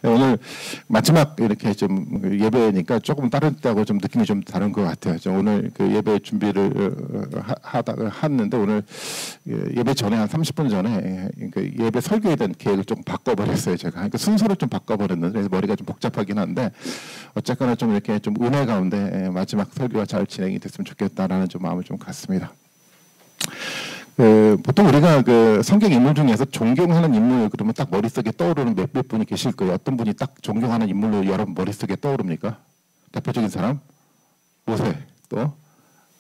오늘 마지막 이렇게 좀 예배니까 조금 다른 때하고 좀 느낌이 좀 다른 것 같아요. 오늘 그 예배 준비를 하다가 했는데 오늘 예배 전에 한 30분 전에 그 예배 설교에 대한 계획을 좀 바꿔버렸어요. 제가 그러니까 순서를 좀 바꿔버렸는데 그래서 머리가 좀 복잡하긴 한데 어쨌거나 좀 이렇게 좀 은혜 가운데 마지막 설교가 잘 진행이 됐으면 좋겠다라는 좀 마음을 좀 갖습니다. 보통 우리가 그 성경 인물 중에서 존경하는 인물 그러면 딱 머릿속에 떠오르는 몇몇 분이 계실 거예요. 어떤 분이 딱 존경하는 인물로 여러분 머릿속에 떠오릅니까? 대표적인 사람? 모세, 또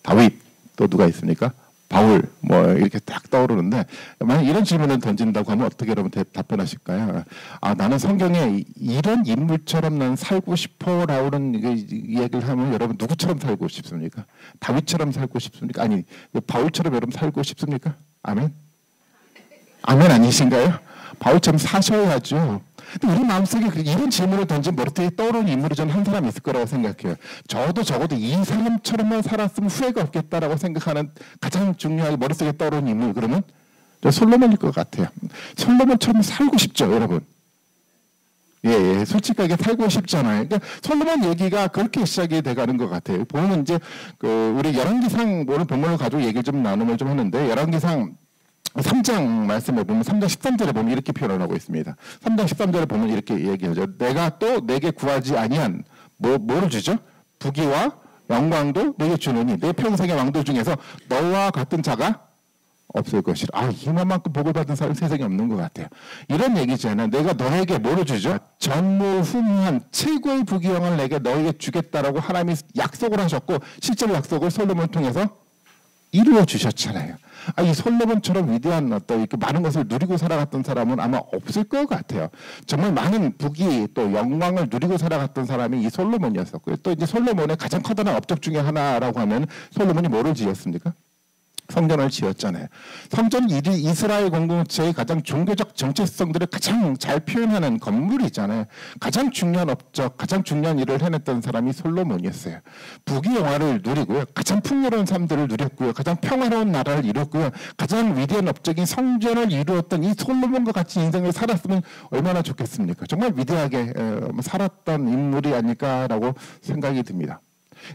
다윗, 또 누가 있습니까? 바울, 뭐 이렇게 딱 떠오르는데 만약 이런 질문을 던진다고 하면 어떻게 여러분 답변하실까요? 아, 나는 성경에 이런 인물처럼 난 살고 싶어라는 이야기를 하면 여러분 누구처럼 살고 싶습니까? 다윗처럼 살고 싶습니까? 아니 바울처럼 여러분 살고 싶습니까? 아멘? 아멘 아니신가요? 바울처럼 사셔야죠. 근데 우리 마음속에 이런 질문을 던진 머릿속에 떠오르는 인물이 저는 한 사람이 있을 거라고 생각해요. 저도 적어도 이 사람처럼만 살았으면 후회가 없겠다라고 생각하는 가장 중요하게 머릿속에 떠오르는 인물 그러면 저 솔로몬일 것 같아요. 솔로몬처럼 살고 싶죠, 여러분. 예, 솔직하게 살고 싶잖아요. 그러니까 솔로몬 얘기가 그렇게 시작이 돼가는 것 같아요. 보면 이제 그 우리 열왕기상 오늘 본문을 가지고 얘기를 좀 나눔을 좀 하는데 열왕기상 3장 말씀에 보면 3장 13절에 보면 이렇게 표현을 하고 있습니다. 3장 13절에 보면 이렇게 얘기하죠. 내가 또 내게 구하지 아니한 뭐를 주죠? 부귀와 영광도 내게 주노니 내 평생의 왕들 중에서 너와 같은 자가 없을 것이라. 아, 이만큼 복을 받은 사람 세상에 없는 것 같아요. 이런 얘기잖아요. 내가 너에게 뭐를 주죠? 전무후무한 최고의 부귀영화를 내게 너에게 주겠다라고 하나님이 약속을 하셨고 실제로 약속을 솔로몬을 통해서 이루어 주셨잖아요. 아, 이 솔로몬처럼 위대한 어떤 이렇게 많은 것을 누리고 살아갔던 사람은 아마 없을 것 같아요. 정말 많은 부귀 또 영광을 누리고 살아갔던 사람이 이 솔로몬이었었고요. 또 이제 솔로몬의 가장 커다란 업적 중에 하나라고 하면 솔로몬이 뭐를 지었습니까? 성전을 지었잖아요. 성전은 이스라엘 공동체의 가장 종교적 정체성들을 가장 잘 표현하는 건물이잖아요. 가장 중요한 업적, 가장 중요한 일을 해냈던 사람이 솔로몬이었어요. 부귀영화를 누리고요. 가장 풍요로운 삶들을 누렸고요. 가장 평화로운 나라를 이뤘고요. 가장 위대한 업적인 성전을 이루었던 이 솔로몬과 같이 인생을 살았으면 얼마나 좋겠습니까? 정말 위대하게 살았던 인물이 아닐까라고 생각이 듭니다.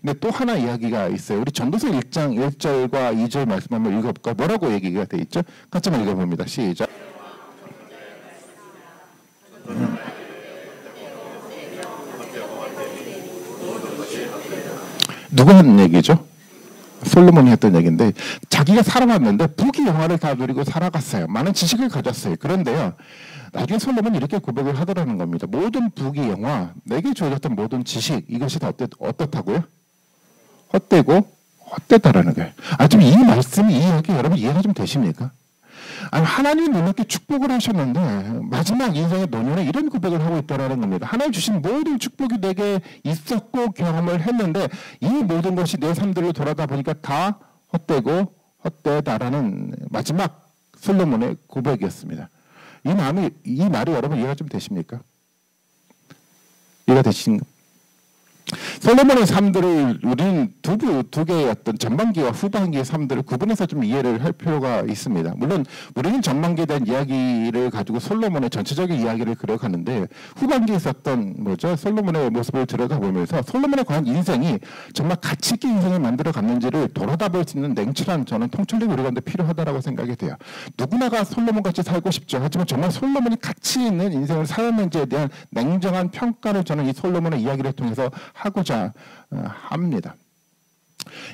근데 또 하나 이야기가 있어요. 우리 전도서 1장 1절과 2절 말씀 한번 읽어볼까요? 뭐라고 얘기가 돼 있죠? 같이 한번 읽어봅니다. 시작. 누가 한 얘기죠? 솔로몬이 했던 얘기인데 자기가 살아왔는데 부귀영화를 다 누리고 살아갔어요. 많은 지식을 가졌어요. 그런데요. 나중에 솔로몬이 이렇게 고백을 하더라는 겁니다. 모든 부귀영화, 내게 주어졌던 모든 지식, 이것이 다 어떻다고요? 헛되고 헛되다라는 거예요. 아, 좀 이 말씀이 이 이야기 여러분 이해가 좀 되십니까? 아니, 하나님이 놀랍게 축복을 하셨는데 마지막 인생의 노년에 이런 고백을 하고 있다는 겁니다. 하나님 주신 모든 축복이 내게 있었고 경험을 했는데 이 모든 것이 내 삶들을 돌아다 보니까 다 헛되고 헛되다라는 마지막 솔로몬의 고백이었습니다. 이 말이 여러분 이해가 좀 되십니까? 이해가 되시는가? 솔로몬의 삶들을 우리는 두 개의 어떤 전반기와 후반기의 삶들을 구분해서 좀 이해를 할 필요가 있습니다. 물론 우리는 전반기에 대한 이야기를 가지고 솔로몬의 전체적인 이야기를 그려가는데 후반기에 있었던 솔로몬의 모습을 들여다보면서 솔로몬에 관한 인생이 정말 가치 있게 인생을 만들어 갔는지를 돌아다 볼 수 있는 냉철한 저는 통찰력이 우리 가운데 필요하다고 생각이 돼요. 누구나가 솔로몬같이 살고 싶죠. 하지만 정말 솔로몬이 가치 있는 인생을 살았는지에 대한 냉정한 평가를 저는 이 솔로몬의 이야기를 통해서 하고자 합니다.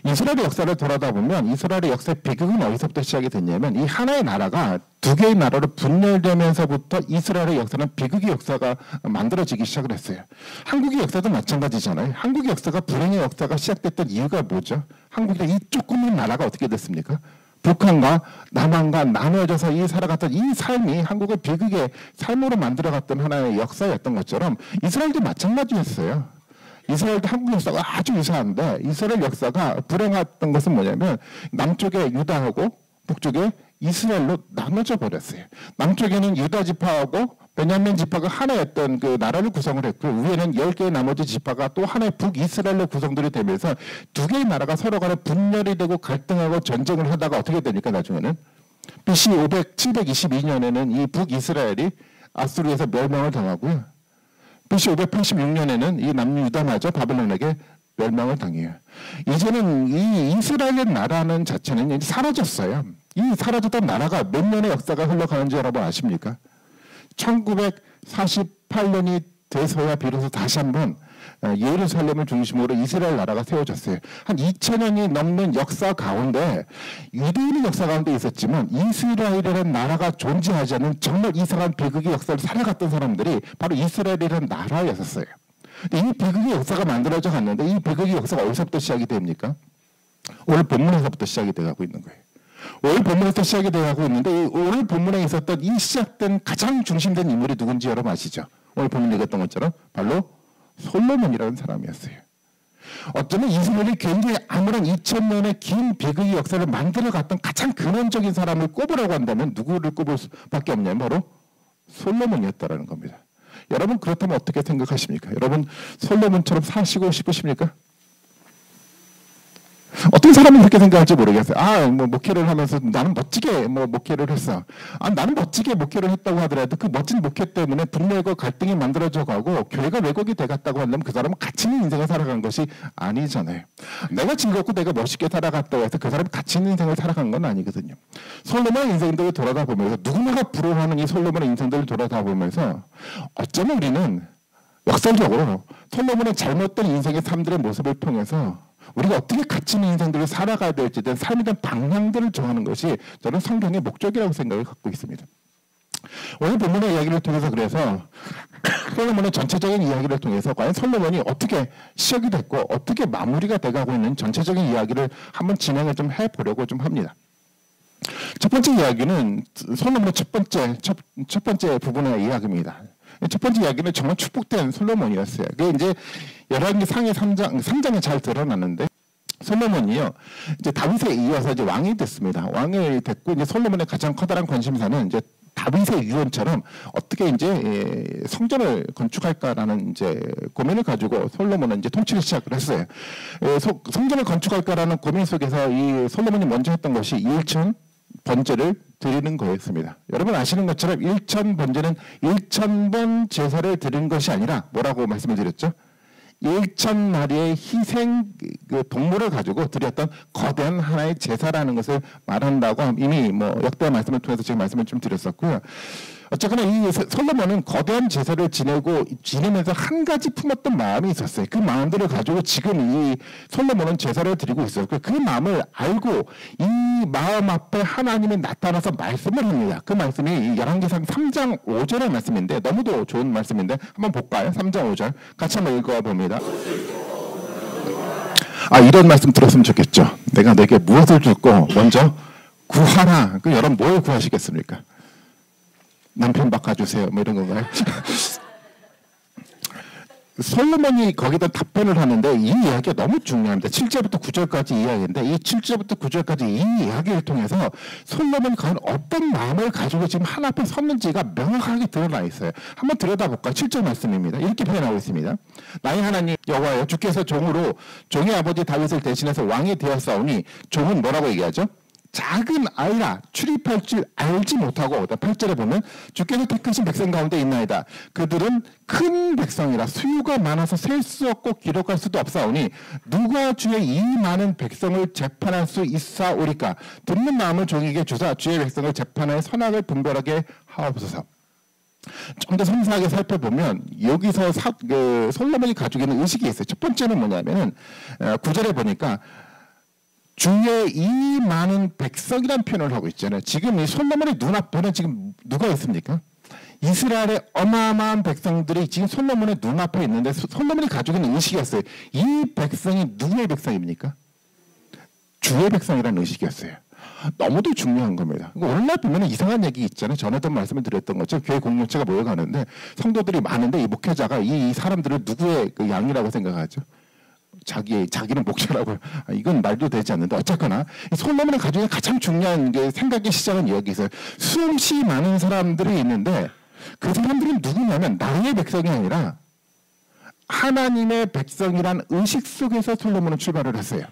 이스라엘의 역사를 돌아다 보면 이스라엘의 역사의 비극은 어디서부터 시작이 됐냐면 이 하나의 나라가 두 개의 나라로 분열되면서부터 이스라엘의 역사는 비극의 역사가 만들어지기 시작을 했어요. 한국의 역사도 마찬가지잖아요. 한국의 역사가 불행의 역사가 시작됐던 이유가 뭐죠? 한국의 이 조그만 나라가 어떻게 됐습니까? 북한과 남한과 나눠져서 살아갔던 이 삶이 한국의 비극의 삶으로 만들어갔던 하나의 역사였던 것처럼 이스라엘도 마찬가지였어요. 이스라엘도 한국 역사가 아주 유사한데 이스라엘 역사가 불행했던 것은 뭐냐면 남쪽에 유다하고 북쪽에 이스라엘로 나눠져 버렸어요. 남쪽에는 유다 지파하고 베냐민 지파가 하나였던 그 나라를 구성을 했고 위에는 10개의 나머지 지파가 또 하나의 북이스라엘로 구성들이 되면서 두 개의 나라가 서로 간에 분열이 되고 갈등하고 전쟁을 하다가 어떻게 되니까 나중에는 BC 722년에는 이 북이스라엘이 아수르에서 멸망을 당하고요. BC 586년에는 이 남유다마저 바벨론에게 멸망을 당해요. 이제는 이 이스라엘 나라는 자체는 이제 사라졌어요. 이 사라졌던 나라가 몇 년의 역사가 흘러가는지 여러분 아십니까? 1948년이 돼서야 비로소 다시 한번 예루살렘을 중심으로 이스라엘 나라가 세워졌어요. 한 2000년이 넘는 역사 가운데 유대인의 역사 가운데 있었지만 이스라엘이라는 나라가 존재하지 않는 정말 이상한 비극의 역사를 살아갔던 사람들이 바로 이스라엘이라는 나라였었어요. 근데 이 비극의 역사가 만들어져 갔는데 이 비극의 역사가 어디서부터 시작이 됩니까? 오늘 본문에서부터 시작이 돼가고 있는 거예요. 오늘 본문에서 시작이 돼가고 있는데 오늘 본문에 있었던 이 시작된 가장 중심된 인물이 누군지 여러분 아시죠? 오늘 본문 읽었던 것처럼 바로 솔로몬이라는 사람이었어요. 어쩌면 이스라엘이 굉장히 아무런 2000년의 긴 비극의 역사를 만들어갔던 가장 근원적인 사람을 꼽으라고 한다면 누구를 꼽을 수밖에 없냐면 바로 솔로몬이었다라는 겁니다. 여러분 그렇다면 어떻게 생각하십니까? 여러분 솔로몬처럼 사시고 싶으십니까? 어떤 사람은 그렇게 생각할지 모르겠어요. 뭐 목회를 하면서 나는 멋지게 목회를 했어. 나는 멋지게 목회를 했다고 하더라도 그 멋진 목회 때문에 분열과 갈등이 만들어져 가고 교회가 왜곡이 돼갔다고 한다면 그 사람은 가치 있는 인생을 살아간 것이 아니잖아요. 내가 즐겁고 내가 멋있게 살아갔다고 해서 그 사람이 가치 있는 인생을 살아간 건 아니거든요. 솔로몬의 인생들을 돌아다 보면서 누구나가 부러워하는 이 솔로몬의 인생들을 돌아다 보면서 어쩌면 우리는 역설적으로 솔로몬의 잘못된 인생의 삶들의 모습을 통해서 우리가 어떻게 가치 있는 인생들을 살아가야 될지에 대한 삶에 대한 방향들을 정하는 것이 저는 성경의 목적이라고 생각을 갖고 있습니다. 오늘 본문의 이야기를 통해서 그래서 솔로몬의 전체적인 이야기를 통해서 과연 솔로몬이 어떻게 시작이 됐고 어떻게 마무리가 돼가고 있는 전체적인 이야기를 한번 진행을 좀 해보려고 좀 합니다. 첫 번째 이야기는 솔로몬의 첫 번째 부분의 이야기입니다. 첫 번째 이야기는 정말 축복된 솔로몬이었어요. 그게 이제 열왕기 상의 3장에 잘 드러나는데 솔로몬이요 이제 다윗에 이어서 이제 왕이 됐습니다. 왕이 됐고 이제 솔로몬의 가장 커다란 관심사는 이제 다윗의 유언처럼 어떻게 이제 성전을 건축할까라는 이제 고민을 가지고 솔로몬은 이제 통치를 시작을 했어요. 성전을 건축할까라는 고민 속에서 이 솔로몬이 먼저 했던 것이 1천 번제를 드리는 거였습니다. 여러분 아시는 것처럼 1천 번제는 1,000번 제사를 드린 것이 아니라 뭐라고 말씀을 드렸죠? 1,000마리의 희생 동물을 가지고 드렸던 거대한 하나의 제사라는 것을 말한다고 이미 역대 말씀을 통해서 제가 말씀을 좀 드렸었고요. 어쨌거나 이 솔로몬은 거대한 제사를 지내면서 한 가지 품었던 마음이 있었어요. 그 마음들을 가지고 지금 이 솔로몬은 제사를 드리고 있었고 그 마음을 알고 이 마음 앞에 하나님이 나타나서 말씀을 합니다. 그 말씀이 열왕기상 3장 5절의 말씀인데 너무도 좋은 말씀인데 한번 볼까요? 3장 5절 같이 한번 읽어봅니다. 이런 말씀 들었으면 좋겠죠. 내가 너에게 무엇을 줄고 먼저 구하라. 여러분 뭘 구하시겠습니까? 남편 바꿔주세요. 이런 건가요? 솔로몬이 거기다 답변을 하는데 이 이야기가 너무 중요합니다. 7절부터 9절까지 이야기인데 이 7절부터 9절까지 이 이야기를 통해서 솔로몬이 과연 어떤 마음을 가지고 지금 하나 앞에 섰는지가 명확하게 드러나 있어요. 한번 들여다볼까요? 7절 말씀입니다. 이렇게 표현하고 있습니다. 나의 하나님 여호와여 주께서 종의 아버지 다윗을 대신해서 왕이 되었사오니 종은 뭐라고 얘기하죠? 작은 아이라 출입할 줄 알지 못하고 8절에 보면 주께서 택하신 백성 가운데 있나이다. 그들은 큰 백성이라 수요가 많아서 셀 수 없고 기록할 수도 없사오니 누가 주의 이 많은 백성을 재판할 수 있사오리까. 듣는 마음을 종에게 주사 주의 백성을 재판하여 선악을 분별하게 하옵소서. 좀 더 섬세하게 살펴보면 여기서 솔로몬이 가지고 있는 의식이 있어요. 첫 번째는 뭐냐면은 9절에 보니까 주의 이 많은 백성이라는 표현을 하고 있잖아요. 지금 이 솔로몬의 눈앞에는 지금 누가 있습니까? 이스라엘의 어마어마한 백성들이 지금 솔로몬의 눈앞에 있는데 솔로몬이 가지고 있는 의식이었어요. 이 백성이 누구의 백성입니까? 주의 백성이라는 의식이었어요. 너무도 중요한 겁니다. 오늘날 보면 이상한 얘기 있잖아요. 전에도 말씀을 드렸던 것처럼 교회 공동체가 모여가는데 성도들이 많은데 이 목회자가 이 사람들을 누구의 양이라고 생각하죠? 자기는 목자라고. 이건 말도 되지 않는데 어쨌거나 솔로몬이 가지고 있는 가장 중요한 게 생각의 시작은 여기서 수없이 많은 사람들이 있는데 그 사람들은 누구냐면 나의 백성이 아니라 하나님의 백성이란 의식 속에서 솔로몬은 출발을 했어요.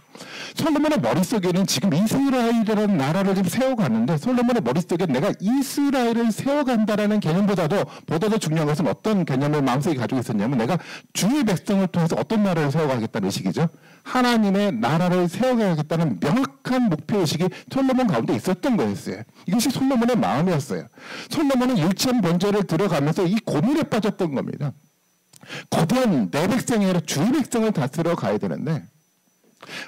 솔로몬의 머릿속에는 지금 이스라엘이라는 나라를 지금 세워가는데 솔로몬의 머릿속에 내가 이스라엘을 세워간다라는 개념보다도 중요한 것은 어떤 개념을 마음속에 가지고 있었냐면 내가 주의 백성을 통해서 어떤 나라를 세워가겠다는 의식이죠. 하나님의 나라를 세워가겠다는 명확한 목표의식이 솔로몬 가운데 있었던 거였어요. 이것이 솔로몬의 마음이었어요. 솔로몬은 일천 번제를 들어가면서 이 고민에 빠졌던 겁니다. 거대한 내 백성이 아니라 주의 백성을 다스려 가야 되는데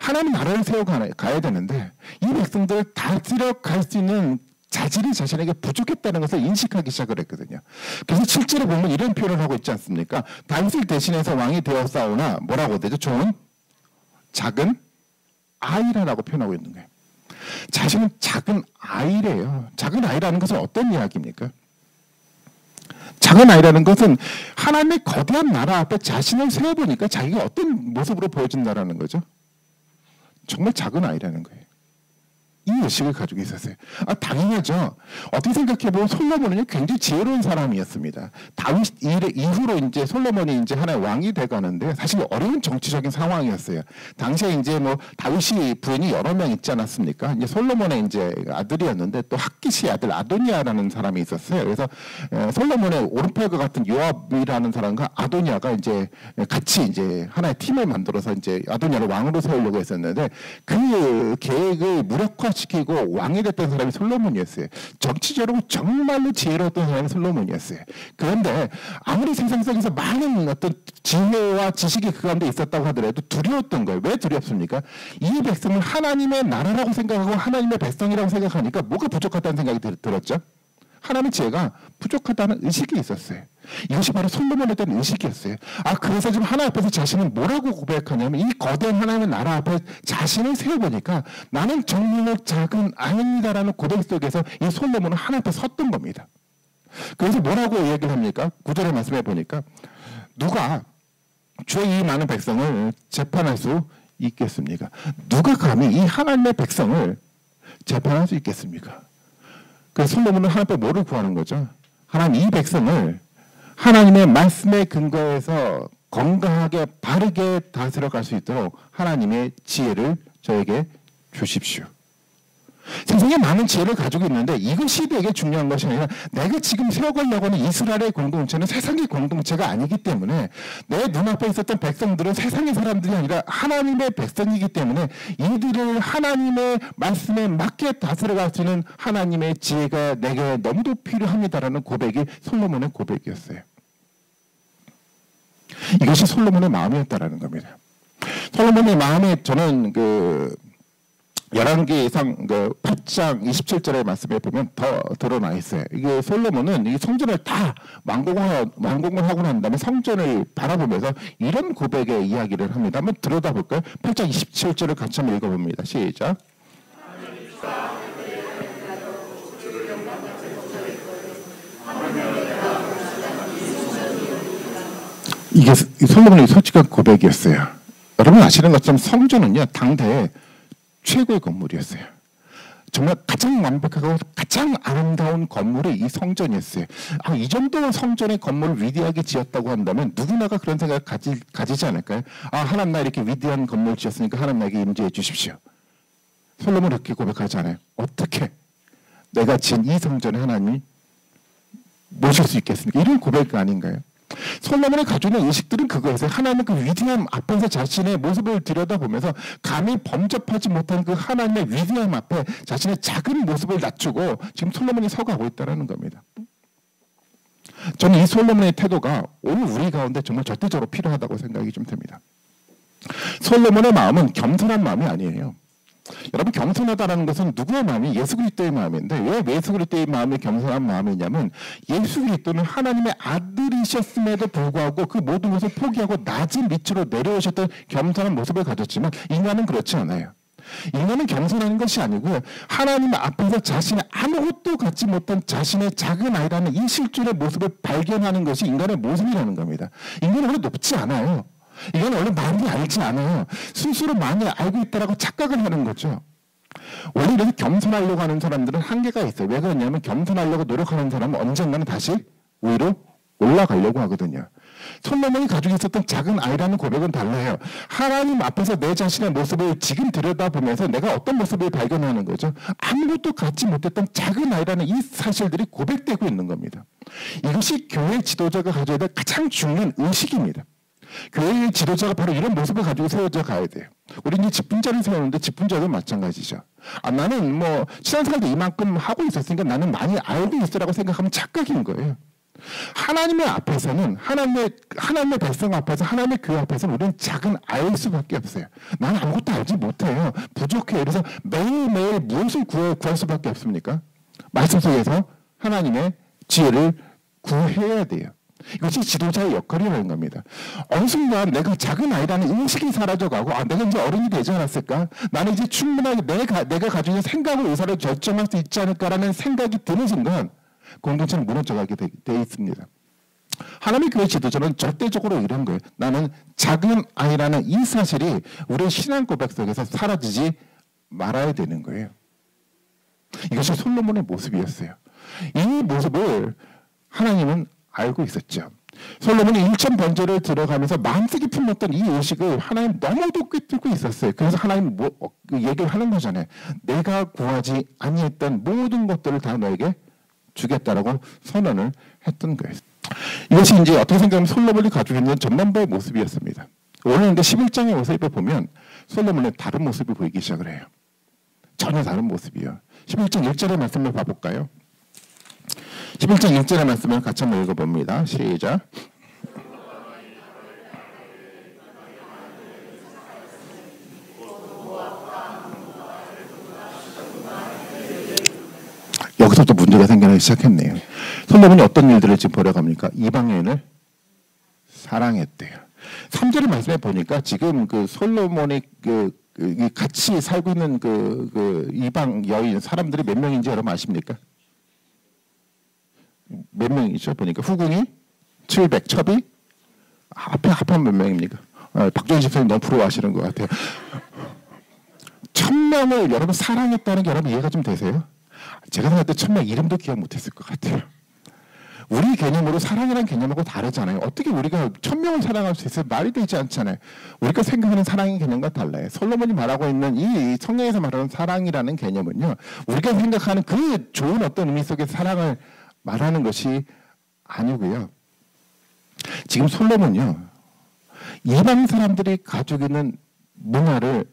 하나님 나라를 세워 가야 되는데 이 백성들을 다스려 갈 수 있는 자질이 자신에게 부족했다는 것을 인식하기 시작을 했거든요. 그래서 실제로 보면 이런 표현을 하고 있지 않습니까? 다윗을 대신해서 왕이 되었사오나 뭐라고 되죠? 좋은 작은 아이라고 표현하고 있는 거예요. 자신은 작은 아이래요. 작은 아이라는 것은 어떤 이야기입니까? 작은 아이라는 것은 하나님의 거대한 나라 앞에 자신을 세워보니까 자기가 어떤 모습으로 보여진다라는 거죠. 정말 작은 아이라는 거예요. 이 의식을 가지고 있었어요. 당연하죠. 어떻게 생각해보면 솔로몬은 굉장히 지혜로운 사람이었습니다. 다윗 이후로 이제 솔로몬이 이제 하나의 왕이 돼가는데 사실 어려운 정치적인 상황이었어요. 당시에 이제 뭐 다윗이 부인이 여러 명 있지 않았습니까? 이제 솔로몬의 이제 아들이었는데 또 핫깃의 아들 아도니아라는 사람이 있었어요. 그래서 솔로몬의 오른팔과 같은 요압이라는 사람과 아도니아가 이제 같이 이제 하나의 팀을 만들어서 이제 아도니아를 왕으로 세우려고 했었는데 그 계획을 무력화 시키고 왕이 됐던 사람이 솔로몬이었어요. 정치적으로 정말로 지혜로웠던 사람이 솔로몬이었어요. 그런데 아무리 세상 속에서 많은 어떤 지혜와 지식이 그 가운데 있었다고 하더라도 두려웠던 거예요. 왜 두렵습니까? 이 백성을 하나님의 나라라고 생각하고 하나님의 백성이라고 생각하니까 뭐가 부족하다는 생각이 들었죠? 하나님의 지혜가 부족하다는 의식이 있었어요. 이것이 바로 솔로몬에 대한 의식이었어요. 그래서 지금 하나님 앞에서 자신은 뭐라고 고백하냐면 이 거대한 하나님의 나라 앞에 자신을 세워보니까 나는 정말 작은 아이다라는 고백 속에서 이 솔로몬은 하나님 앞에 섰던 겁니다. 그래서 뭐라고 이야기를 합니까? 9절에 말씀해 보니까 누가 주의 이 많은 백성을 재판할 수 있겠습니까? 누가 감히 이 하나님의 백성을 재판할 수 있겠습니까? 그래서 솔로몬은 하나님 앞에 뭐를 구하는 거죠? 하나님 이 백성을 하나님의 말씀에 근거해서 건강하게 바르게 다스려 갈 수 있도록 하나님의 지혜를 저에게 주십시오. 세상에 많은 지혜를 가지고 있는데 이것이 되게 중요한 것이 아니라 내가 지금 세워가려고 하는 이스라엘의 공동체는 세상의 공동체가 아니기 때문에 내 눈앞에 있었던 백성들은 세상의 사람들이 아니라 하나님의 백성이기 때문에 이들을 하나님의 말씀에 맞게 다스려갈 수 있는 하나님의 지혜가 내게 너무도 필요합니다라는 고백이 솔로몬의 고백이었어요. 이것이 솔로몬의 마음이었다라는 겁니다. 솔로몬의 마음에 저는 열왕기상 8장 27절의 말씀에 보면 더 드러나 있어요. 이게 솔로몬은 이 성전을 다 완공을 하고 난 다음에 성전을 바라보면서 이런 고백의 이야기를 합니다. 한번 들여다볼까요? 8장 27절을 같이 한번 읽어봅니다. 시작. 이게 솔로몬의 솔직한 고백이었어요. 여러분 아시는 것처럼 성전은요 당대의 최고의 건물이었어요. 정말 가장 완벽하고 가장 아름다운 건물이 이 성전이었어요. 이 정도 성전의 건물을 위대하게 지었다고 한다면 누구나가 그런 생각을 가지지 않을까요? 하나님 나 이렇게 위대한 건물을 지었으니까 하나님 나에게 임재해 주십시오. 솔로몬은 그렇게 고백하지 않아요. 어떻게 내가 지은 이 성전에 하나님이 모실 수 있겠습니까? 이런 고백 아닌가요? 솔로몬의 가지고 있는 의식들은 그거였어요. 하나님의 그 위대함 앞에서 자신의 모습을 들여다보면서 감히 범접하지 못한 그 하나님의 위대함 앞에 자신의 작은 모습을 낮추고 지금 솔로몬이 서가고 있다는 겁니다. 저는 이 솔로몬의 태도가 오늘 우리 가운데 정말 절대적으로 필요하다고 생각이 좀 듭니다. 솔로몬의 마음은 겸손한 마음이 아니에요. 여러분 겸손하다는 것은 누구의 마음이? 예수 그리스도의 마음인데 왜 예수 그리스도의 마음이 겸손한 마음이냐면 예수 그리스도는 하나님의 아들이셨음에도 불구하고 그 모든 것을 포기하고 낮은 밑으로 내려오셨던 겸손한 모습을 가졌지만 인간은 그렇지 않아요. 인간은 겸손한 것이 아니고요. 하나님 앞에서 자신의 아무것도 갖지 못한 자신의 작은 아이라는 이 실존의 모습을 발견하는 것이 인간의 모습이라는 겁니다. 인간은 원래 높지 않아요. 이건 원래 많이 알지 않아요. 스스로 많이 알고 있다라고 착각을 하는 거죠. 원래 이렇게 겸손하려고 하는 사람들은 한계가 있어요. 왜 그러냐면 겸손하려고 노력하는 사람은 언젠가는 다시 오히려 올라가려고 하거든요. 솔로몬이 가지고 있었던 작은 아이라는 고백은 달라요. 하나님 앞에서 내 자신의 모습을 지금 들여다보면서 내가 어떤 모습을 발견하는 거죠. 아무것도 갖지 못했던 작은 아이라는 이 사실들이 고백되고 있는 겁니다. 이것이 교회 지도자가 가져야 될 가장 중요한 의식입니다. 교회의 지도자가 바로 이런 모습을 가지고 세워져 가야 돼요. 우리 이제 직분자를 세우는데 직분자도 마찬가지죠. 나는 뭐 신앙생활도 이만큼 하고 있었으니까 나는 많이 알고 있으라고 생각하면 착각인 거예요. 하나님의 앞에서는 하나님의 백성 앞에서 하나님의 교회 앞에서는 우리는 작은 아이일 수밖에 없어요. 나는 아무것도 알지 못해요. 부족해요. 그래서 매일매일 무엇을 구할 수밖에 없습니까? 말씀 속에서 하나님의 지혜를 구해야 돼요. 이것이 지도자의 역할이라는 겁니다. 어느 순간 내가 작은 아이라는 인식이 사라져가고 내가 이제 어른이 되지 않았을까? 나는 이제 충분하게 내가 가지고 있는 생각을 의사를 결정할 수 있지 않을까라는 생각이 드는 순간 공동체는 무너져가게 돼 있습니다. 하나님의 교회 지도자는 절대적으로 이런 거예요. 나는 작은 아이라는 이 사실이 우리의 신앙 고백 속에서 사라지지 말아야 되는 거예요. 이것이 솔로몬의 모습이었어요. 이 모습을 하나님은 알고 있었죠. 솔로몬이 1천 번제를 들어가면서 마음속에 품었던 이 의식을 하나님 너무도 꿰뚫고 있었어요. 그래서 하나님 얘기를 하는 거잖아요. 내가 구하지 아니했던 모든 것들을 다 너에게 주겠다라고 선언을 했던 거예요. 이것이 이제 어떻게 생각하면 솔로몬이 가지고 있는 전면부의 모습이었습니다. 오늘 근데 11장의 모습을 보면 솔로몬의 다른 모습이 보이기 시작을 해요. 전혀 다른 모습이에요. 11장 1절의 말씀을 봐볼까요? 11장 1절의 말씀을 같이 한번 읽어봅니다. 시작. 여기서부터 문제가 생겨나기 시작했네요. 솔로몬이 어떤 일들을 지금 벌여갑니까? 이방 여인을 사랑했대요. 3절의 말씀에 보니까 지금 그 솔로몬이 같이 살고 있는 그 이방 여인 사람들이 몇 명인지 여러분 아십니까? 몇 명이죠? 보니까 후궁이 700, 첩이 합하면 몇 명입니까? 박정희 집사님 너무 부러워하시는 것 같아요. 1000명을 여러분 사랑했다는 게 여러분 이해가 좀 되세요? 제가 생각할 때 1000명 이름도 기억 못했을 것 같아요. 우리 개념으로 사랑이라는 개념하고 다르잖아요. 어떻게 우리가 1000명을 사랑할 수 있어요? 말이 되지 않잖아요. 우리가 생각하는 사랑의 개념과 달라요. 솔로몬이 말하고 있는 이 성경에서 말하는 사랑이라는 개념은요. 우리가 생각하는 그 좋은 어떤 의미 속의 사랑을 말하는 것이 아니고요. 지금 솔로몬은요. 이방 사람들이 가지고 있는 문화를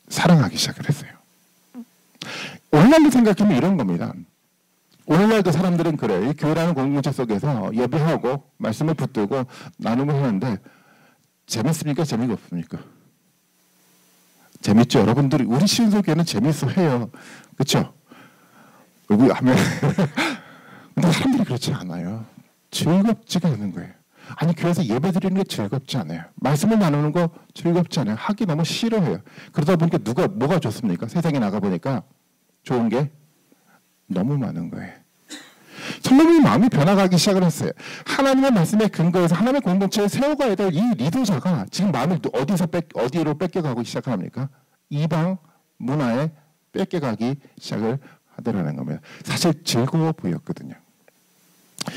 사랑하기 시작을 했어요. 오늘날로 생각하면 이런 겁니다. 오늘날도 사람들은 그래요. 이 교회라는 공동체 속에서 예배하고 말씀을 붙들고 나눔을 하는데 재밌습니까? 재미가 없습니까? 재밌죠. 여러분들이 우리 신속에는 재밌어 해요. 그렇죠? 여기 하면 근데 사람들이 그렇지 않아요. 즐겁지가 않은 거예요. 아니 교회에서 예배 드리는 게 즐겁지 않아요. 말씀을 나누는 거 즐겁지 않아요. 하기 너무 싫어해요. 그러다 보니까 뭐가 좋습니까? 세상에 나가보니까 좋은 게 너무 많은 거예요. 솔로몬이 마음이 변화가기 시작을 했어요. 하나님의 말씀에 근거해서 하나님의 공동체를 세워가야 될 이 리더자가 지금 마음을 어디로 뺏겨가고 시작합니까? 이방 문화에 뺏겨가기 시작을 하더라는 겁니다. 사실 즐거워 보였거든요.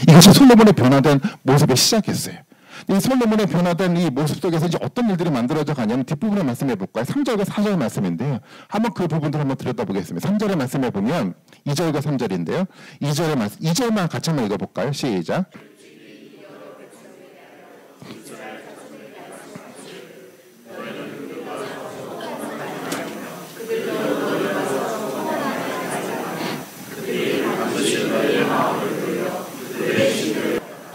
이것이 솔로몬의 변화된 모습의 시작이었어요. 이 솔로몬의 변화된 이 모습 속에서 이제 어떤 일들이 만들어져 가냐면 뒷부분의 말씀해 볼까요? 3절과 4절 말씀인데요. 한번 그 부분들 한번 들여다보겠습니다. 3절의 말씀해 보면 2절과 3절인데요. 2절의 말씀, 2절만 같이 한번 읽어볼까요? 시작.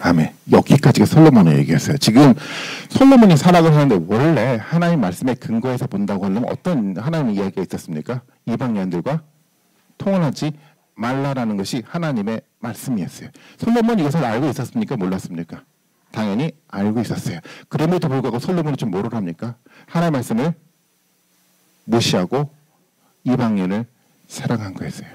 아멘. 여기까지가 솔로몬의 얘기였어요. 지금 솔로몬이 사랑을 하는데 원래 하나님 말씀에 근거해서 본다고 하려면 어떤 하나님의 이야기가 있었습니까? 이방 여인들과 통혼하지 말라라는 것이 하나님의 말씀이었어요. 솔로몬이 이것을 알고 있었습니까? 몰랐습니까? 당연히 알고 있었어요. 그럼에도 불구하고 솔로몬이 좀 뭐를 합니까? 하나님의 말씀을 무시하고 이방 여인을 사랑한 거였어요.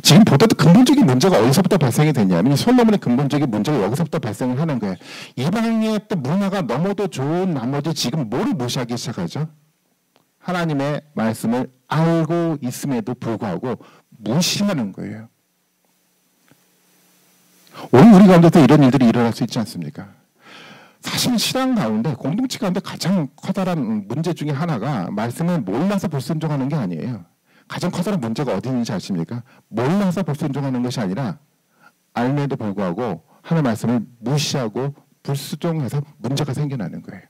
지금 보다도 근본적인 문제가 어디서부터 발생이 되냐면 솔로몬의 근본적인 문제가 여기서부터 발생을 하는 거예요. 이방의 어떤 문화가 너무도 좋은 나머지 지금 뭐를 무시하기 시작하죠? 하나님의 말씀을 알고 있음에도 불구하고 무시하는 거예요. 오늘 우리 가운데도 이런 일들이 일어날 수 있지 않습니까? 사실 신앙 가운데 공동체 가운데 가장 커다란 문제 중에 하나가 말씀을 몰라서 불순종하는 게 아니에요. 가장 커다란 문제가 어디 있는지 아십니까? 몰라서 불순종하는 것이 아니라 알면에도 불구하고 하나님의 말씀을 무시하고 불순종해서 문제가 생겨나는 거예요.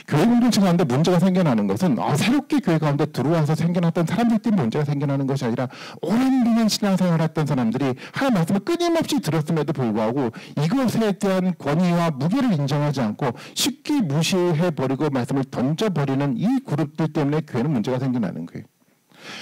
교회 공동체 가운데 문제가 생겨나는 것은 새롭게 교회 가운데 들어와서 생겨났던 사람들 때문에 문제가 생겨나는 것이 아니라 오랜 기간 신앙생활을 했던 사람들이 하나님의 말씀을 끊임없이 들었음에도 불구하고 이것에 대한 권위와 무게를 인정하지 않고 쉽게 무시해버리고 말씀을 던져버리는 이 그룹들 때문에 교회는 문제가 생겨나는 거예요.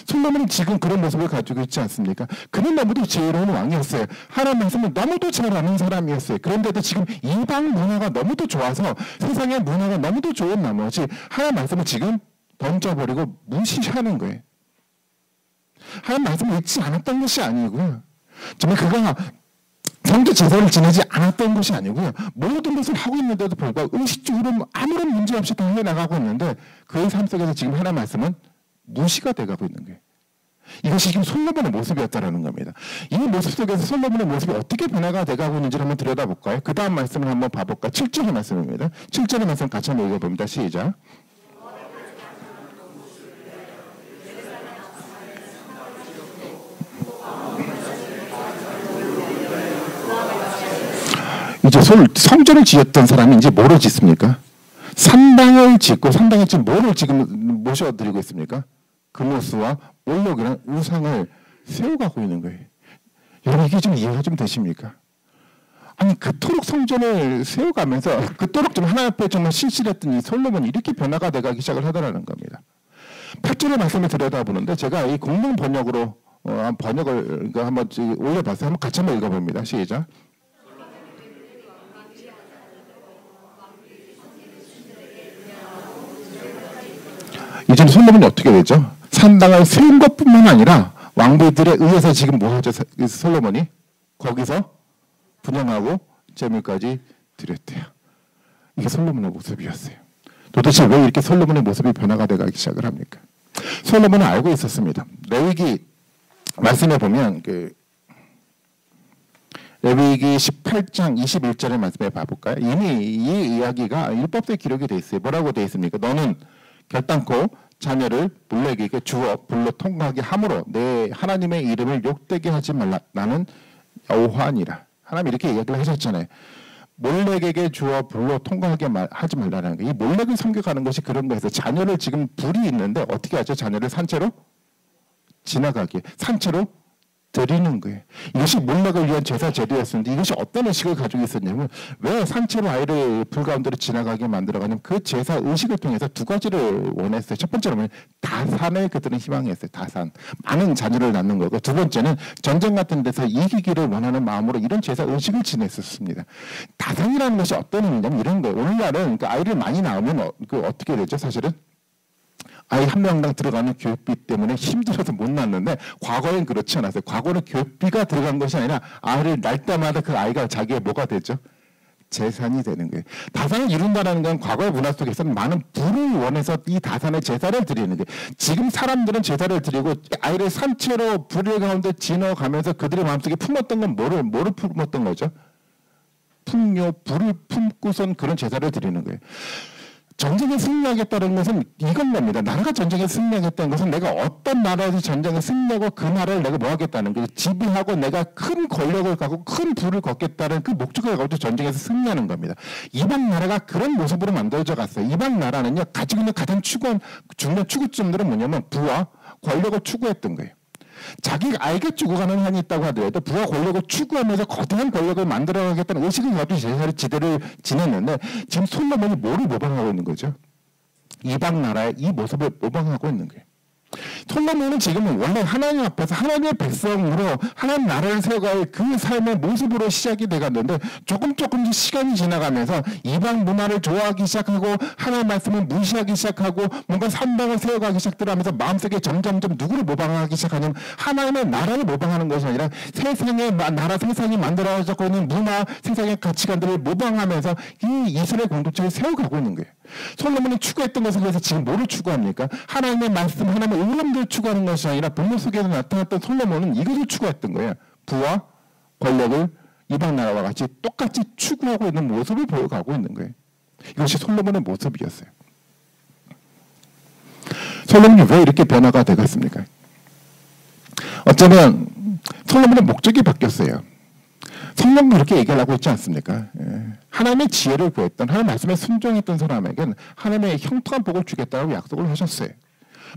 솔로몬은 지금 그런 모습을 가지고 있지 않습니까? 그는 너무도 지혜로운 왕이었어요. 하나님 말씀을 너무도 잘 아는 사람이었어요. 그런데도 지금 이방 문화가 너무도 좋아서 세상의 문화가 너무도 좋은 나머지 하나님 말씀을 지금 던져버리고 무시하는 거예요. 하나님 말씀을 읽지 않았던 것이 아니고요. 정말 그가 성도 제사를 지내지 않았던 것이 아니고요. 모든 것을 하고 있는데도 불구하고 의식적으로 아무런 문제 없이 다 해나가고 있는데 그의 삶 속에서 지금 하나님 말씀은 무시가 돼가고 있는 거예요. 이것이 지금 솔로몬의 모습이었다는 겁니다. 이 모습 속에서 솔로몬의 모습이 어떻게 변화가 돼가고 있는지를 한번 들여다볼까요? 그 다음 말씀을 한번 봐볼까요? 7절의 말씀입니다. 7절의 말씀 같이 한번 읽어봅니다. 시작. 이제 성전을 지었던 사람이 이제 뭐를 짓습니까? 산당을 짓고 산당에 지금 뭐를 지금 모셔드리고 있습니까? 금오스와 몰록이라는 우상을 세워가고 있는 거예요. 여러분 이게 좀 이해가 좀 되십니까? 아니 그토록 성전을 세워가면서 그토록 좀 하나님 앞에 정말 신실했던 이 솔로몬이 이렇게 변화가 돼가기 시작을 하더라는 겁니다. 8절의 말씀을 들여다보는데 제가 이 공동 번역으로 번역을 한번 올려봤어요. 한번 같이 한번 읽어봅니다. 시작. 이제 솔로몬이 어떻게 되죠? 산당을 세운 것뿐만 아니라 왕비들에 의해서 지금 뭐 하죠? 솔로몬이 거기서 분양하고 제물까지 드렸대요. 이게 솔로몬의 모습이었어요. 도대체 왜 이렇게 솔로몬의 모습이 변화가 돼가기 시작을 합니까? 솔로몬은 알고 있었습니다. 레위기 말씀에 보면 레위기 18장 21절의 말씀에 봐볼까요? 이미 이 이야기가 율법서에 기록이 돼 있어요. 뭐라고 돼 있습니까? 너는 결단코 자녀를 몰렉에게 주어 불로 통과하게 함으로 내 하나님의 이름을 욕되게 하지 말라. 나는 여호와니라. 하나님 이렇게 이야기를 하셨잖아요. 몰렉에게 주어 불로 통과하게 하지 말라는 거예요. 이 몰렉을 섬겨가는 것이 그런 거에서 자녀를 지금 불이 있는데 어떻게 하죠? 자녀를 산채로 지나가게 산채로 드리는 거예요. 이것이 몰락을 위한 제사 제도였었는데 이것이 어떤 의식을 가지고 있었냐면 왜 산채로 아이를 불 가운데로 지나가게 만들어가냐면 그 제사 의식을 통해서 두 가지를 원했어요. 첫 번째로는 다산을 그들은 희망했어요. 다산. 많은 자녀를 낳는 거고 두 번째는 전쟁 같은 데서 이기기를 원하는 마음으로 이런 제사 의식을 지냈었습니다. 다산이라는 것이 어떤 의미냐면 이런 거예요. 오늘날은 그 아이를 많이 낳으면 어떻게 되죠? 사실은 아이 한 명당 들어가는 교육비 때문에 힘들어서 못 낳는데 과거엔 그렇지 않았어요. 과거는 교육비가 들어간 것이 아니라 아이를 낳을 때마다 그 아이가 자기의 뭐가 되죠? 재산이 되는 거예요. 다산을 이룬다는 건 과거의 문화 속에서는 많은 부를 원해서 이 다산의 제사를 드리는 거예요. 지금 사람들은 제사를 드리고 아이를 산채로 불의 가운데 지나가면서 그들의 마음속에 품었던 건 뭐를 품었던 거죠? 풍요, 불을 품고선 그런 제사를 드리는 거예요. 전쟁에 승리하겠다는 것은 이건 겁니다. 나라가 전쟁에 승리하겠다는 것은 내가 어떤 나라에서 전쟁에 승리하고 그 나라를 내가 뭐 하겠다는 거예요. 지배하고 내가 큰 권력을 갖고 큰 부를 걷겠다는 그 목적을 가지고 전쟁에서 승리하는 겁니다. 이방 나라가 그런 모습으로 만들어져 갔어요. 이방 나라는요, 가지고 있는 가장 중요한 추구점들은 뭐냐면 부와 권력을 추구했던 거예요. 자기가 알게 추구하는 한이 있다고 하더라도 부와 권력을 추구하면서 거대한 권력을 만들어가겠다는 의식을 가지고 제사를 지대를 지냈는데 지금 솔로몬이 뭐를 모방하고 있는 거죠? 이방 나라의 이 모습을 모방하고 있는 거예요. 솔로몬은 지금은 원래 하나님 앞에서 하나님의 백성으로 하나님 나라를 세워갈 그 삶의 모습으로 시작이 돼갔는데 조금씩 시간이 지나가면서 이방 문화를 좋아하기 시작하고 하나님 말씀을 무시하기 시작하고 뭔가 산당을 세워가기 시작하면서 마음속에 점점점 누구를 모방하기 시작하냐면 하나님의 나라를 모방하는 것이 아니라 세상의 나라, 세상이 만들어지고 있는 문화, 세상의 가치관들을 모방하면서 이 이스라엘 공동체를 세워가고 있는 거예요. 솔로몬이 추구했던 것에 대해서 지금 뭐를 추구합니까? 하나님의 말씀, 하나님의 의람들을 추구하는 것이 아니라 본문 속에서 나타났던 솔로몬은 이것을 추구했던 거예요. 부와 권력을 이방 나라와 같이 똑같이 추구하고 있는 모습을 보여가고 있는 거예요. 이것이 솔로몬의 모습이었어요. 솔로몬이 왜 이렇게 변화가 되겠습니까? 어쩌면 솔로몬의 목적이 바뀌었어요. 성경은 그렇게 얘기를 하고 있지 않습니까? 하나님의 지혜를 구했던, 하나님 말씀에 순종했던 사람에게는 하나님의 형통한 복을 주겠다고 약속을 하셨어요.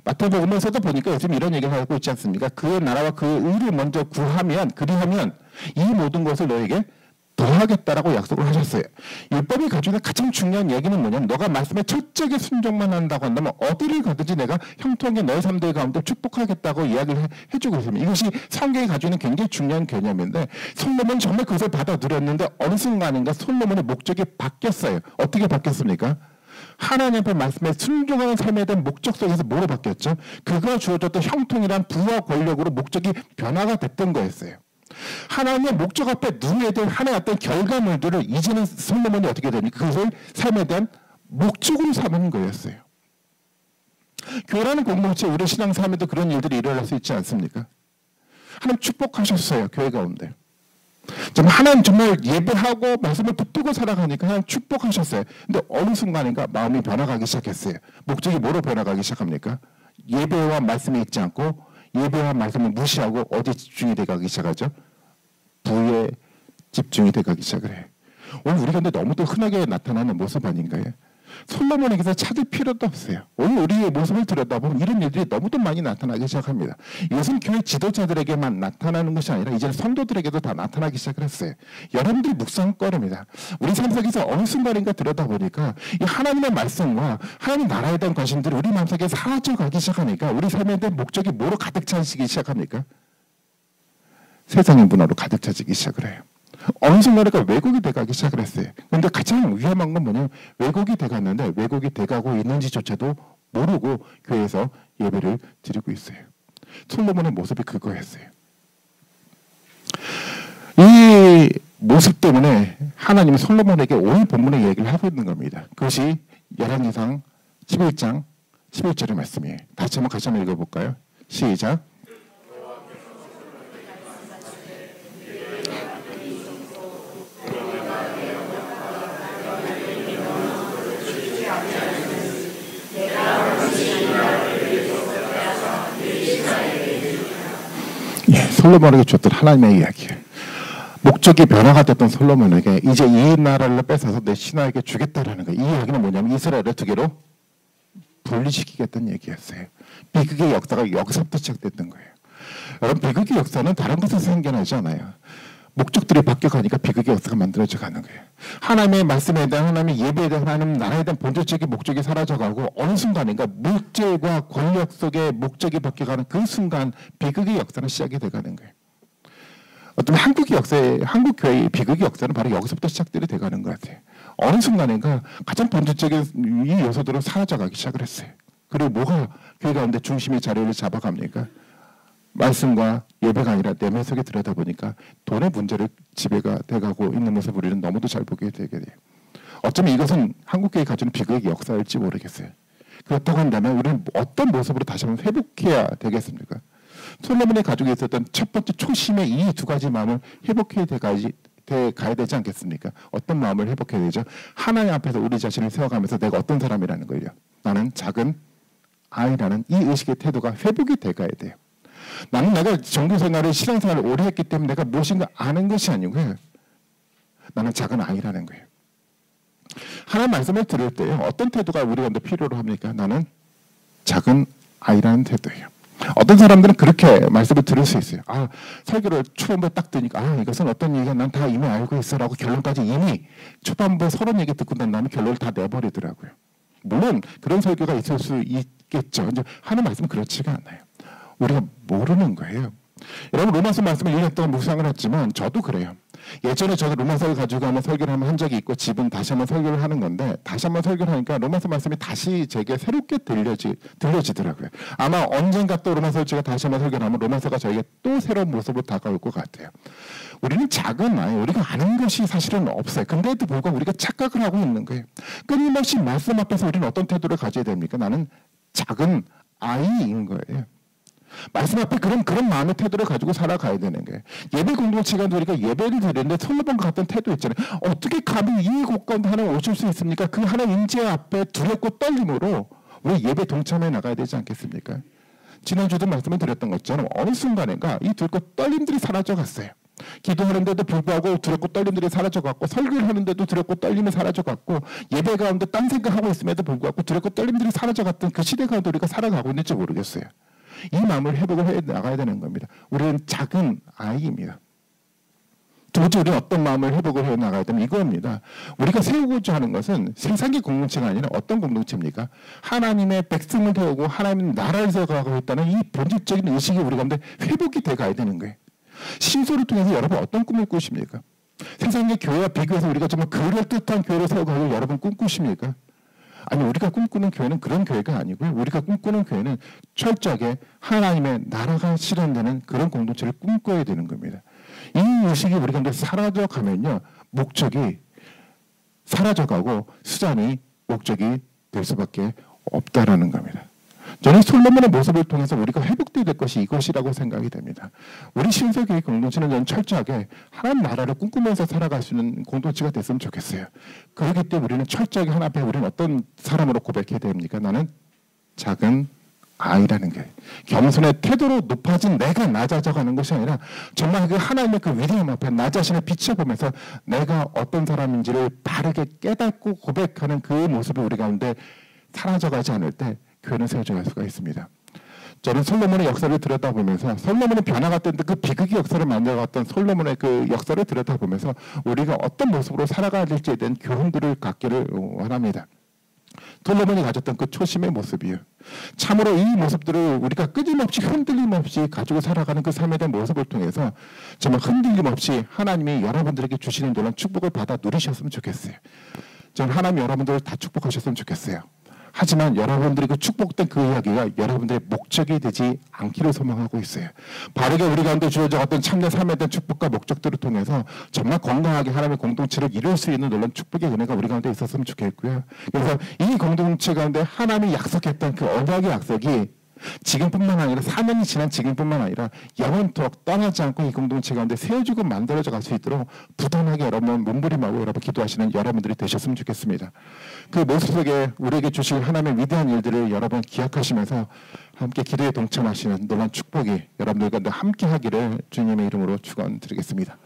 마태복음에서도 보니까 요즘 이런 얘기를 하고 있지 않습니까? 그의 나라와 그 의를 먼저 구하면, 그리하면 이 모든 것을 너에게 더하겠다라고 약속을 하셨어요. 율법이 가지고 있는 가장 중요한 얘기는 뭐냐면, 너가 말씀에 철저하게 순종만 한다고 한다면 어디를 가든지 내가 형통하게 너의 삶들 가운데 축복하겠다고 이야기를 해주고 있습니다. 이것이 성경이 가지고 있는 굉장히 중요한 개념인데, 솔로몬은 정말 그것을 받아들였는데 어느 순간인가 솔로몬의 목적이 바뀌었어요. 어떻게 바뀌었습니까? 하나님 앞에 말씀에 순종하는 삶에 대한 목적 속에서 뭐로 바뀌었죠? 그가 주어졌던 형통이란 부와 권력으로 목적이 변화가 됐던 거였어요. 하나님의 목적 앞에 눈에 될 하나의 어떤 결과물들을 이제는 솔로몬이 어떻게 됩니까? 그것을 삶에 대한 목적으로 삼은 거였어요. 교회라는 공동체, 우리 신앙삶에도 그런 일들이 일어날 수 있지 않습니까? 하나님 축복하셨어요. 교회 가운데. 정말 하나님 정말 예배하고 말씀을 붙들고 살아가니까 하나님 축복하셨어요. 근데 어느 순간인가 마음이 변화가기 시작했어요. 목적이 뭐로 변화가기 시작합니까? 예배와 말씀이 있지 않고 예배와 말씀을 무시하고 어디에 집중이 돼가기 시작하죠? 부에 집중이 돼가기 시작을 해요. 오늘 우리 가운데 너무도 흔하게 나타나는 모습 아닌가요? 솔로몬에게서 찾을 필요도 없어요. 오늘 우리의 모습을 들여다보면 이런 일들이 너무도 많이 나타나기 시작합니다. 이것은 교회 지도자들에게만 나타나는 것이 아니라 이제는 성도들에게도 다 나타나기 시작을 했어요. 여러분들이 묵상거립니다. 우리 삶 속에서 어느 순간인가 들여다보니까 이 하나님의 말씀과 하나님 나라에 대한 관심들이 우리 마음속에 사라져가기 시작하니까 우리 삶에 대한 목적이 뭐로 가득 차시기 시작합니까? 세상의 문화로 가득 차지기 시작을 해요. 어느 순간에 왜곡이 돼가기 시작을 했어요. 그런데 가장 위험한 건 뭐냐면 왜곡이 돼갔는데 왜곡이 돼가고 있는지조차도 모르고 교회에서 예배를 드리고 있어요. 솔로몬의 모습이 그거였어요. 이 모습 때문에 하나님이 솔로몬에게 오늘 본문의 얘기를 하고 있는 겁니다. 그것이 열왕기상 11장 11절의 말씀이에요. 다시 한번 읽어볼까요? 시작. 솔로몬에게 줬던 하나님의 이야기예요. 목적이 변화가 됐던 솔로몬에게 이제 이 나라를 뺏어서 내 신하에게 주겠다라는 거예요. 이 이야기는 뭐냐면 이스라엘을 두 개로 분리시키겠다는 얘기였어요. 비극의 역사가 여기서부터 시작됐던 거예요. 여러분, 비극의 역사는 다른 것에서 생겨나지 않아요. 목적들이 바뀌어가니까 비극의 역사가 만들어져 가는 거예요. 하나님의 말씀에 대한, 하나님의 예배에 대한, 하나님 나라에 대한 본질적인 목적이 사라져가고 어느 순간인가 물질과 권력 속에 목적이 바뀌어가는 그 순간 비극의 역사는 시작이 돼가는 거예요. 어쩌면 한국 교회의 비극의 역사는 바로 여기서부터 시작들이 돼가는 것 같아요. 어느 순간인가 가장 본질적인 이 요소들은 사라져가기 시작을 했어요. 그리고 뭐가 교회 가운데 중심의 자리를 잡아갑니까? 말씀과 예배가 아니라 내면 속에 들여다보니까 돈의 문제를 지배가 돼가고 있는 모습을 우리는 너무도 잘 보게 되게 돼요. 어쩌면 이것은 한국교회가 가지는 비극의 역사일지 모르겠어요. 그렇다고 한다면 우리는 어떤 모습으로 다시 한번 회복해야 되겠습니까? 솔로몬이 가지고 있었던 첫 번째 초심의 이 두 가지 마음을 회복해야 가야 되지 않겠습니까? 어떤 마음을 회복해야 되죠? 하나님 앞에서 우리 자신을 세워가면서 내가 어떤 사람이라는 거예요. 나는 작은 아이라는 이 의식의 태도가 회복이 돼가야 돼요. 나는 내가 종교생활을 신앙생활을 오래 했기 때문에 내가 무엇인가 아는 것이 아니고요. 나는 작은 아이라는 거예요. 하나님 말씀을 들을 때 어떤 태도가 우리 가운데 필요로 합니까? 나는 작은 아이라는 태도예요. 어떤 사람들은 그렇게 말씀을 들을 수 있어요. 설교를 초반부에 딱 듣니까 이것은 어떤 얘기가 난 다 이미 알고 있어라고 결론까지 이미 초반부에 서론 얘기 듣고 난 다음에 결론을 다 내버리더라고요. 물론 그런 설교가 있을 수 있겠죠. 이제 하는 말씀은 그렇지가 않아요. 우리가 모르는 거예요. 여러분, 로마서 말씀을 1년 동안 묵상을 했지만 저도 그래요. 예전에 저도 로마서를 가지고 한번 설교를 한 적이 있고 집은 다시 한번 설교를 하는 건데 다시 한번 설교를 하니까 로마서 말씀이 다시 제게 새롭게 들려지더라고요. 아마 언젠가 또 로마서를 제가 다시 한번 설교를 하면 로마서가 저에게 또 새로운 모습으로 다가올 것 같아요. 우리는 작은 아이, 우리가 아는 것이 사실은 없어요. 근데도 불구하고 우리가 착각을 하고 있는 거예요. 끊임없이 말씀 앞에서 우리는 어떤 태도를 가져야 됩니까? 나는 작은 아이인 거예요. 말씀 앞에 그런 마음의 태도를 가지고 살아가야 되는 거예요. 예배 공동체가 우리가 예배를 드리는데 솔로몬과 같은 태도 있잖아요. 어떻게 감히 이 곳 가운데 하나님 오실 수 있습니까? 그 하나님 임재 앞에 두렵고 떨림으로 우리 예배 동참해 나가야 되지 않겠습니까? 지난주도 말씀을 드렸던 것처럼 어느 순간인가 이 두렵고 떨림들이 사라져갔어요. 기도하는데도 불구하고 두렵고 떨림들이 사라져갔고, 설교를 하는데도 두렵고 떨림이 사라져갔고, 예배 가운데 딴 생각하고 있음에도 불구하고 두렵고 떨림들이 사라져갔던 그 시대 가운데 우리가 살아가고 있는지 모르겠어요. 이 마음을 회복을 해 나가야 되는 겁니다. 우리는 작은 아이입니다. 도대체 우리는 어떤 마음을 회복을 해 나가야 되면 이겁니다. 우리가 세우고자 하는 것은 세상의 공동체가 아니라 어떤 공동체입니까? 하나님의 백성을 세우고 하나님의 나라를 세워가고 있다는 이 본질적인 의식이 우리 가운데 회복이 돼 가야 되는 거예요. 신소를 통해서 여러분 어떤 꿈을 꾸십니까? 세상의 교회와 비교해서 우리가 정말 그럴듯한 교회를 세워가고 여러분 꿈꾸십니까? 아니, 우리가 꿈꾸는 교회는 그런 교회가 아니고요. 우리가 꿈꾸는 교회는 철저하게 하나님의 나라가 실현되는 그런 공동체를 꿈꿔야 되는 겁니다. 이 의식이 우리 가운데 사라져가면요, 목적이 사라져가고 수단이 목적이 될 수밖에 없다라는 겁니다. 저는 솔로몬의 모습을 통해서 우리가 회복되어야 될 것이 이것이라고 생각이 됩니다. 우리 신서교회 공동체는 저는 철저하게 하나님 나라를 꿈꾸면서 살아갈 수 있는 공동체가 됐으면 좋겠어요. 그렇기 때문에 우리는 철저하게 하나님 앞에 우리는 어떤 사람으로 고백해야 됩니까? 나는 작은 아이라는 게, 겸손의 태도로 높아진 내가 낮아져가는 것이 아니라 정말 그 하나님의 그 위대함 앞에 나 자신을 비춰보면서 내가 어떤 사람인지를 바르게 깨닫고 고백하는 그 모습이 우리 가운데 사라져가지 않을 때 교회는 세워져 갈 수가 있습니다. 저는 솔로몬의 역사를 들여다보면서 솔로몬의 변화가 됐던 그 비극의 역사를 만들어갔던 솔로몬의 그 역사를 들여다보면서 우리가 어떤 모습으로 살아가야 될지에 대한 교훈들을 갖기를 원합니다. 솔로몬이 가졌던 그 초심의 모습이요, 참으로 이 모습들을 우리가 끊임없이 흔들림 없이 가지고 살아가는 그 삶에 대한 모습을 통해서 정말 흔들림 없이 하나님이 여러분들에게 주시는 놀라운 축복을 받아 누리셨으면 좋겠어요. 저는 하나님 여러분들을 다 축복하셨으면 좋겠어요. 하지만 여러분들이 그 축복된 그 이야기가 여러분들의 목적이 되지 않기를 소망하고 있어요. 바르게 우리 가운데 주어져 갔던 참된 삶에 대한 축복과 목적들을 통해서 정말 건강하게 하나님의 공동체를 이룰 수 있는 놀라운 축복의 은혜가 우리 가운데 있었으면 좋겠고요. 그래서 이 공동체 가운데 하나님이 약속했던 그 언약의 약속이 지금뿐만 아니라 4년이 지난 지금뿐만 아니라 영원토록 떠나지 않고 이 공동체 가운데 세워지고 만들어져 갈 수 있도록 부단하게 여러분 몸부림하고 여러분 기도하시는 여러분들이 되셨으면 좋겠습니다. 그 모습 속에 우리에게 주실 하나님의 위대한 일들을 여러분 기억하시면서 함께 기도에 동참하시는 놀라운 축복이 여러분들과 함께 하기를 주님의 이름으로 축원드리겠습니다.